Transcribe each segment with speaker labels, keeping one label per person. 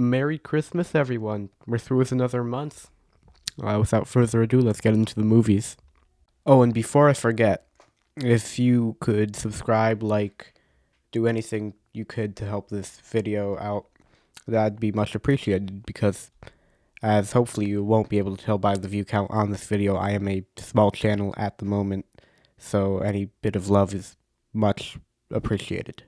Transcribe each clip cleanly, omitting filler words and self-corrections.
Speaker 1: Merry Christmas, everyone. We're through with another month. Without further ado, let's get into the movies. Oh, and before I forget, if you could subscribe, like, do anything you could to help this video out, that'd be much appreciated because, as hopefully you won't be able to tell by the view count on this video, I am a small channel at the moment, so any bit of love is much appreciated.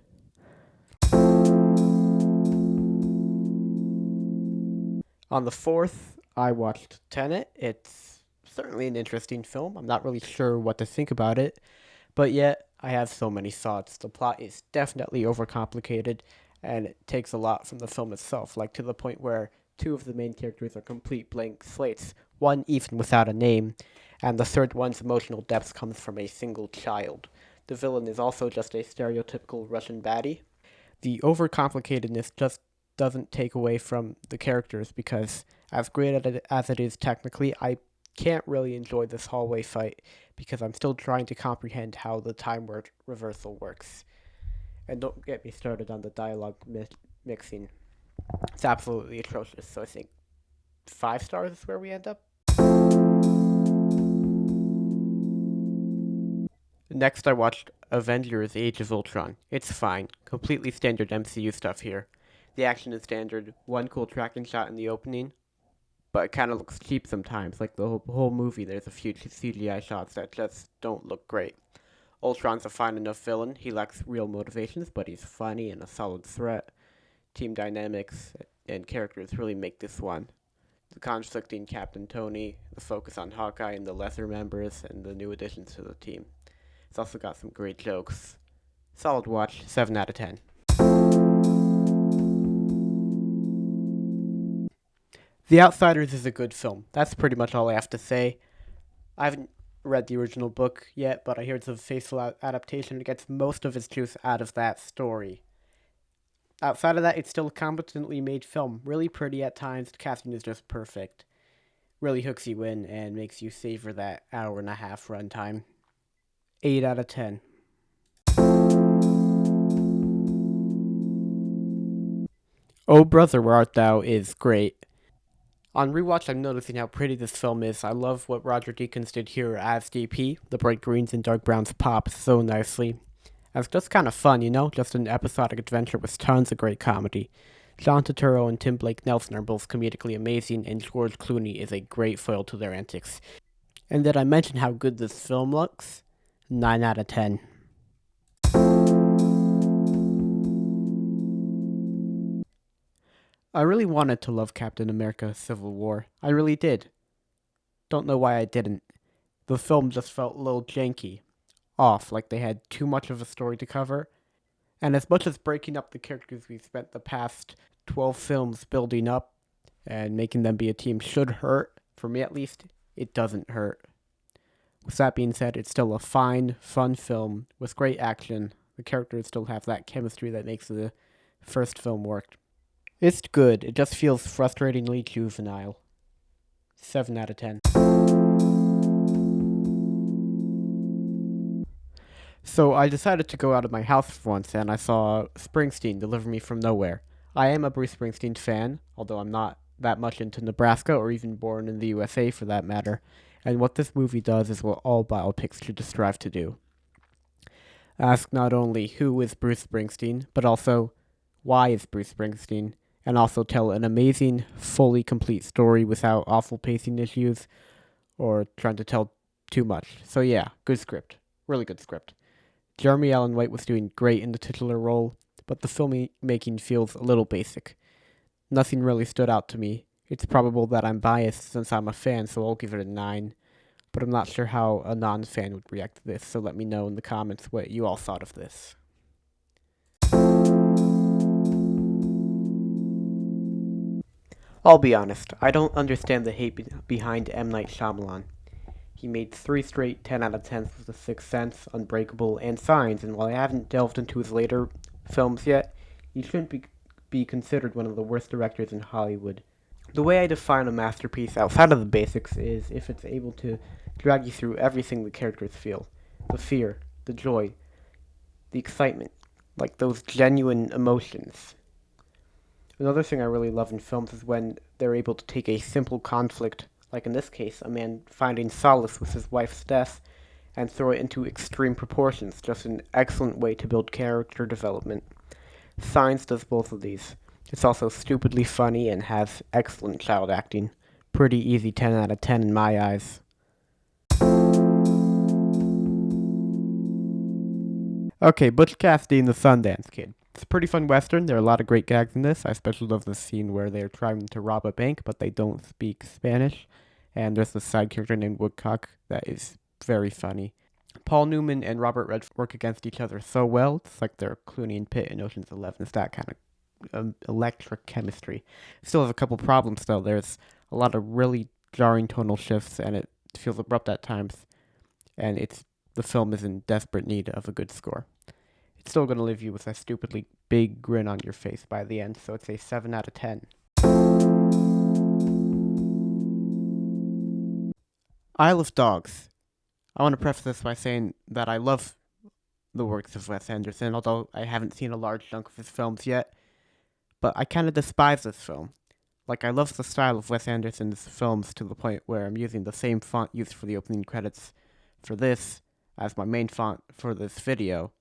Speaker 1: On the 4th, I watched Tenet. It's certainly an interesting film. I'm not really sure what to think about it, but yet I have so many thoughts. The plot is definitely overcomplicated, and it takes a lot from the film itself, like to the point where two of the main characters are complete blank slates, one even without a name, and the third one's emotional depth comes from a single child. The villain is also just a stereotypical Russian baddie. The overcomplicatedness just doesn't take away from the characters because, as great as it is technically, I can't really enjoy this hallway fight because I'm still trying to comprehend how the time reversal works. And don't get me started on the dialogue mixing. It's absolutely atrocious, so I think 5 stars is where we end up. Next, I watched Avengers Age of Ultron. It's fine. Completely standard MCU stuff here. The action is standard, one cool tracking shot in the opening, but it kind of looks cheap sometimes. Like the whole movie, there's a few CGI shots that just don't look great. Ultron's a fine enough villain. He lacks real motivations, but he's funny and a solid threat. Team dynamics and characters really make this one. The conflicting Captain Tony, the focus on Hawkeye and the lesser members, and the new additions to the team. It's also got some great jokes. Solid watch, 7 out of 10. The Outsiders is a good film. That's pretty much all I have to say. I haven't read the original book yet, but I hear it's a faithful adaptation. It gets most of its juice out of that story. Outside of that, it's still a competently made film. Really pretty at times. The casting is just perfect. Really hooks you in and makes you savor that hour and a half runtime. 8 out of 10. Oh Brother, Where Art Thou is great. On rewatch, I'm noticing how pretty this film is. I love what Roger Deakins did here as DP. The bright greens and dark browns pop so nicely. And it's just kind of fun, you know? Just an episodic adventure with tons of great comedy. John Turturro and Tim Blake Nelson are both comedically amazing, and George Clooney is a great foil to their antics. And did I mention how good this film looks? 9 out of 10. I really wanted to love Captain America Civil War. I really did. Don't know why I didn't. The film just felt a little janky, off, like they had too much of a story to cover. And as much as breaking up the characters we spent the past 12 films building up and making them be a team should hurt, for me at least, it doesn't hurt. With that being said, it's still a fine, fun film with great action. The characters still have that chemistry that makes the first film work. It's good, it just feels frustratingly juvenile. 7 out of 10. So I decided to go out of my house for once, and I saw Springsteen Deliver Me From Nowhere. I am a Bruce Springsteen fan, although I'm not that much into Nebraska or even born in the USA for that matter. And what this movie does is what all biopics should strive to do. Ask not only who is Bruce Springsteen, but also why is Bruce Springsteen, and also tell an amazing, fully complete story without awful pacing issues or trying to tell too much. So yeah, good script. Really good script. Jeremy Allen White was doing great in the titular role, but the filmmaking feels a little basic. Nothing really stood out to me. It's probable that I'm biased since I'm a fan, so I'll give it a 9. But I'm not sure how a non-fan would react to this, so let me know in the comments what you all thought of this. I'll be honest, I don't understand the hate behind M. Night Shyamalan. He made 3 straight 10 out of 10s with The Sixth Sense, Unbreakable, and Signs, and while I haven't delved into his later films yet, he shouldn't be considered one of the worst directors in Hollywood. The way I define a masterpiece outside of the basics is if it's able to drag you through everything the characters feel. The fear, the joy, the excitement, like those genuine emotions. Another thing I really love in films is when they're able to take a simple conflict, like in this case, a man finding solace with his wife's death, and throw it into extreme proportions. Just an excellent way to build character development. Signs does both of these. It's also stupidly funny and has excellent child acting. Pretty easy 10 out of 10 in my eyes. Okay, Butch Cassidy and the Sundance Kid. It's a pretty fun western. There are a lot of great gags in this. I especially love the scene where they're trying to rob a bank, but they don't speak Spanish. And there's this side character named Woodcock that is very funny. Paul Newman and Robert Redford work against each other so well. It's like they're Clooney and Pitt in Ocean's 11. It's that kind of electric chemistry. Still has a couple problems though. There's a lot of really jarring tonal shifts, and it feels abrupt at times. And the film is in desperate need of a good score. It's still going to leave you with a stupidly big grin on your face by the end, so it's a 7 out of 10. Isle of Dogs. I want to preface this by saying that I love the works of Wes Anderson, although I haven't seen a large chunk of his films yet. But I kind of despise this film. Like, I love the style of Wes Anderson's films to the point where I'm using the same font used for the opening credits for this as my main font for this video.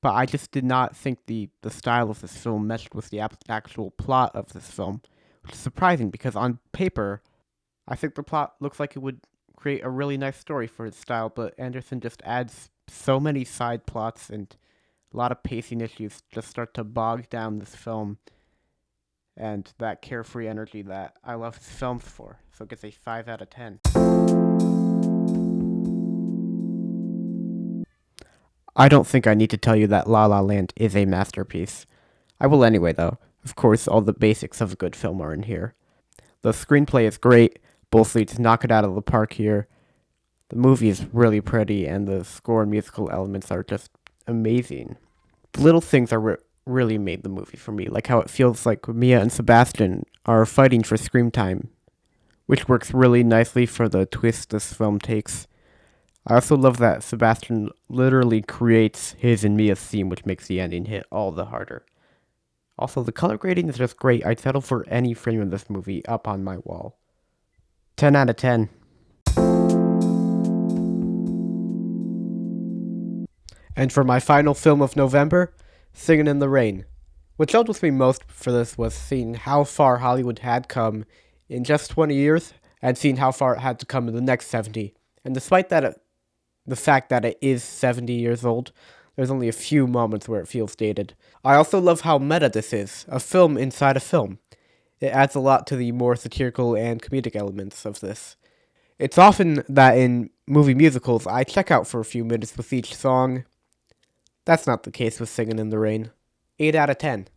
Speaker 1: But I just did not think the style of this film meshed with the actual plot of this film, which is surprising because on paper, I think the plot looks like it would create a really nice story for his style, but Anderson just adds so many side plots and a lot of pacing issues just start to bog down this film and that carefree energy that I love his films for. So it gets a 5 out of 10. I don't think I need to tell you that La La Land is a masterpiece. I will anyway, though. Of course, all the basics of a good film are in here. The screenplay is great. Both leads knock it out of the park here. The movie is really pretty, and the score and musical elements are just amazing. The little things are really made the movie for me, like how it feels like Mia and Sebastian are fighting for screen time, which works really nicely for the twist this film takes. I also love that Sebastian literally creates his and Mia's theme, which makes the ending hit all the harder. Also, the color grading is just great. I'd settle for any frame of this movie up on my wall. 10 out of 10. And for my final film of November, Singin' in the Rain. What gelled with me most for this was seeing how far Hollywood had come in just 20 years and seeing how far it had to come in the next 70. And despite that, the fact that it is 70 years old, there's only a few moments where it feels dated. I also love how meta this is, a film inside a film. It adds a lot to the more satirical and comedic elements of this. It's often that in movie musicals, I check out for a few minutes with each song. That's not the case with Singin' in the Rain. 8 out of 10.